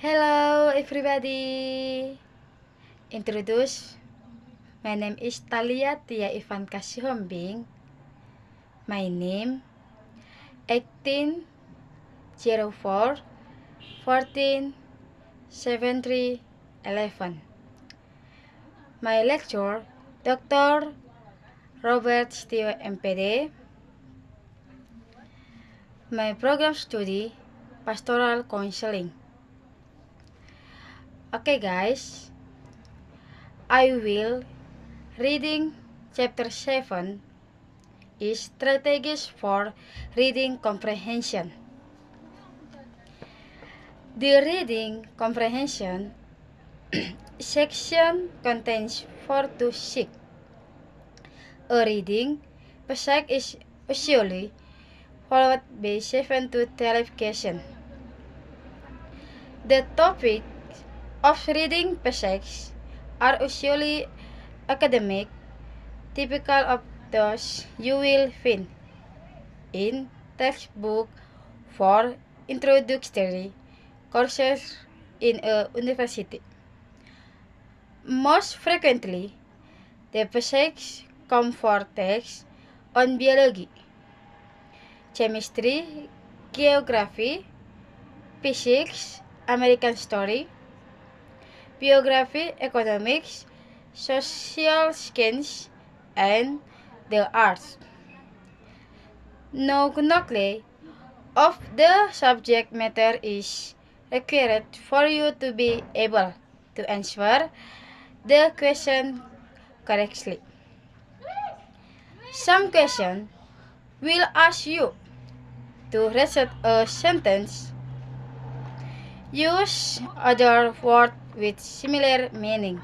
Hello everybody. Introduce. My name is ThaliaSihombing. My name 1804 14 73 11. My lecturer Dr. Robert Stio MPD. My program study Pastoral Counseling. Okay guys, I will reading chapter 7 is strategies for reading comprehension. The reading comprehension section contains 4 to 6. A reading passage is usually followed by 7 to 12 questions. The topics of reading passages are usually academic, typical of those you will find in textbook for introductory courses in a university. Most frequently, the passages come for texts on biology, chemistry, geography, physics, American story, biography, economics, social science, and the arts. No knowledge of the subject matter is required for you to be able to answer the question correctly. Some questions will ask you to reset a sentence, use other words with similar meaning,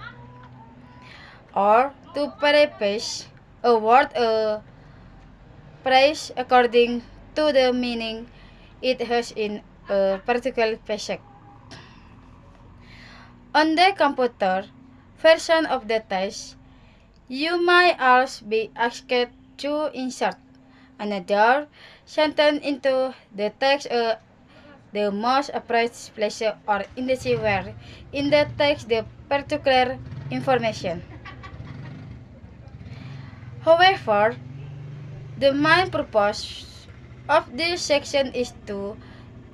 or to paraphrase a word or phrase according to the meaning it has in a particular passage. On the computer version of the text, you might also be asked to insert another sentence into the text the most appropriate place or indice where in the text the particular information. However, the main purpose of this section is to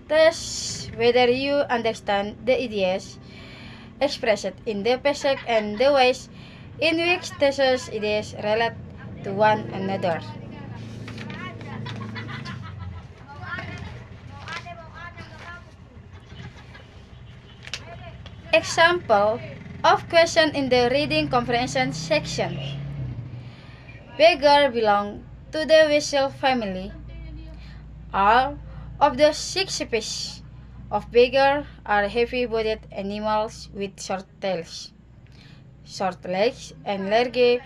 test whether you understand the ideas expressed in the passage and the ways in which these ideas relate to one another. Example of question in the reading comprehension section. Beggar belong to the weasel family. All of the 6 species of beggar are heavy-bodied animals with short tails, short legs, and large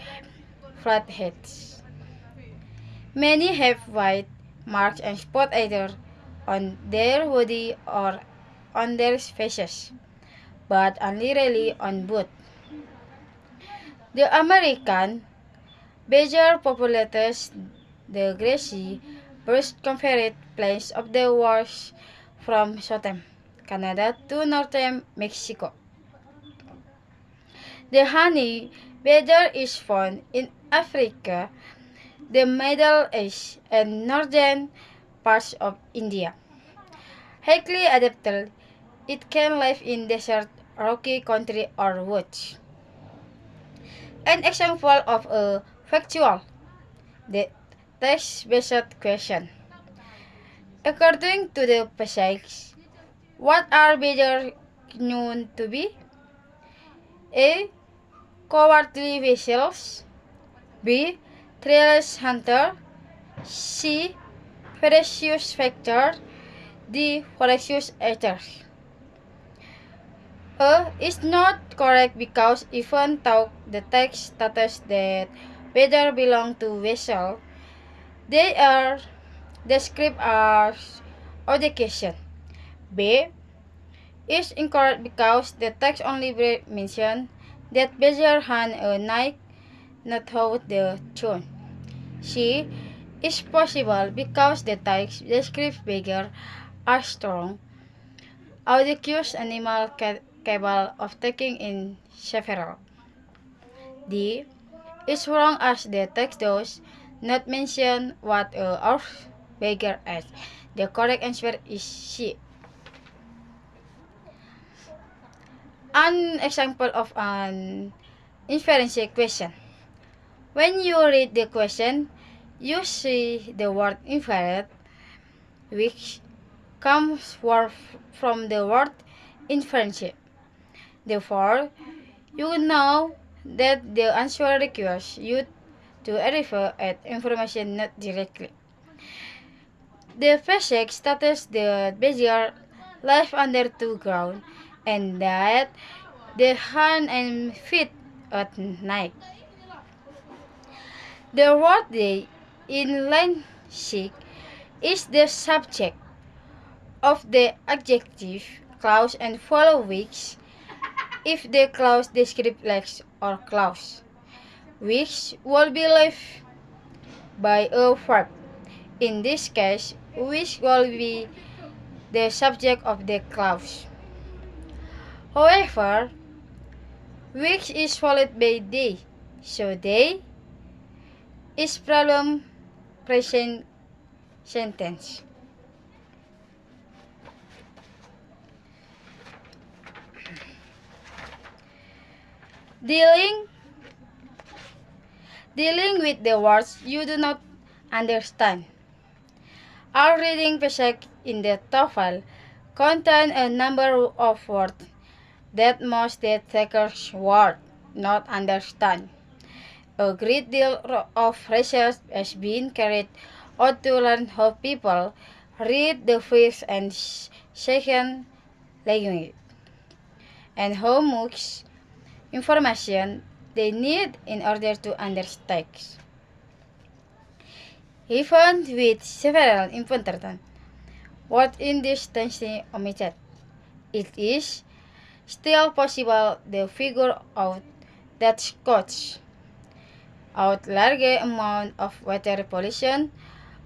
flat heads. Many have white marks and spots either on their body or on their faces, but only rarely on both. The American badger populates the grassy, bush-covered plains of the west from southern Canada to northern Mexico. The honey badger is found in Africa, the Middle East, and northern parts of India. Highly adapted, it can live in desert, rocky country, or woods. An example of a factual, the text-based question. According to the passage, what are badgers known to be? A. Cowardly vessels. B. Treeless hunter. C. Ferocious fighter. D. Voracious eater. A is not correct because even though the text states that badgers belong to vessel, they are described as education. B is incorrect because the text only mentions that badgers hunt at night, not throughout the tune. C is possible because the text describes badgers as strong, Audacious animal capable of taking in several. D. Is wrong as the text does not mention what our beggar is. The correct answer is C. An example of an inference question. When you read the question, you see the word inferred, which comes from the word inference. Therefore, you know that the answer requires you to arrive at information not directly. The physics states the beggar live under the ground and that the hand and feet at night. The word day in line 6 is the subject of the adjective clause and follow which if the clause describes legs or clause, which will be left by a verb. In this case, which will be the subject of the clause. However, which is followed by they, so they is problem present sentence. Dealing with the words you do not understand. Our reading passage in the TOEFL contain a number of words that most the takers would not understand. A great deal of research has been carried out to learn how people read the first and second language and how much information they need in order to understand. Even with several important words in this tense omitted, it is still possible to figure out that cuts out large amount of water pollution,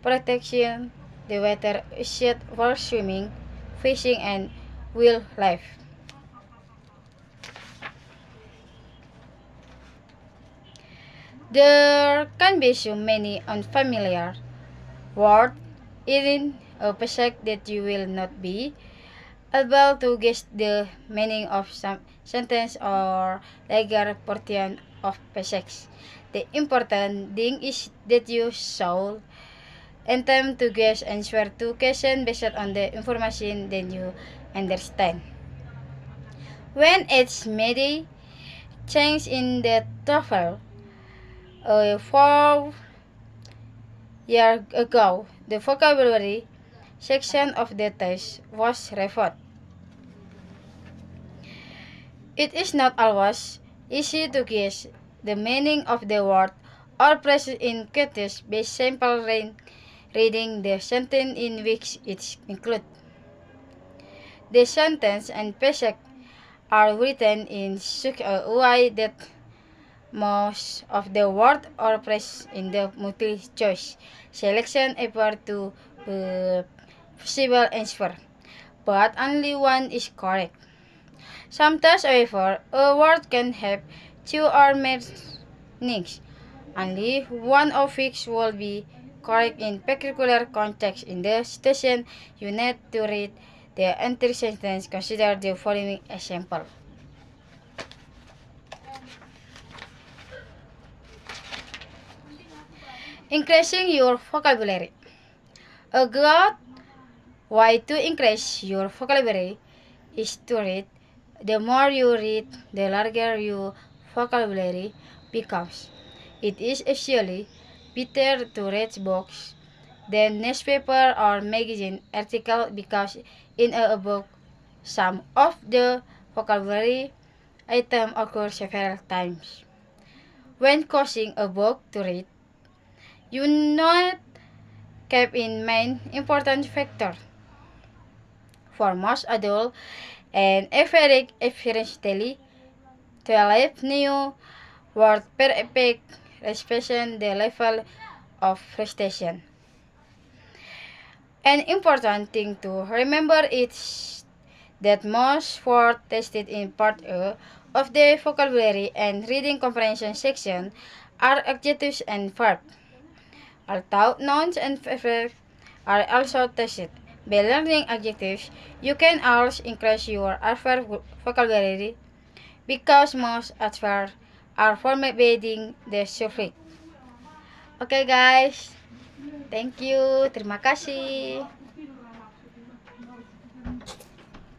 protection, the water used for swimming, fishing, and wildlife. There can be so many unfamiliar words in a passage that you will not be able to guess the meaning of some sentence or larger portion of passage. The important thing is that you should attempt to guess answer to questions based on the information that you understand. When it's made change in the TOEFL, 4 years ago, the vocabulary section of the test was revised. It is not always easy to guess the meaning of the word or phrase in questions by simply reading the sentence in which it included. The sentence and passage are written in such a way that most of the words or phrases in the multi-choice selection appear to be possible answer, but only one is correct. Sometimes, however, a word can have two or more meanings, only one of which will be correct in particular context. In the situation you need to read the entire sentence, consider the following example. Increasing your vocabulary. A good way to increase your vocabulary is to read. The more you read, the larger your vocabulary becomes. It is actually better to read books than newspaper or magazine article because in a book, some of the vocabulary item occur several times. When choosing a book to read, you need keep in mind important factor. For most adults and average efficiently 12 new words per epic represent the level of frustration. An important thing to remember is that most words tested in Part A of the vocabulary and reading comprehension section are adjectives and verbs. Although nouns and verbs are also tested. By learning adjectives, you can also increase your adverb vocabulary because most adverbs are formed using the suffix. Okay guys, thank you, terima kasih.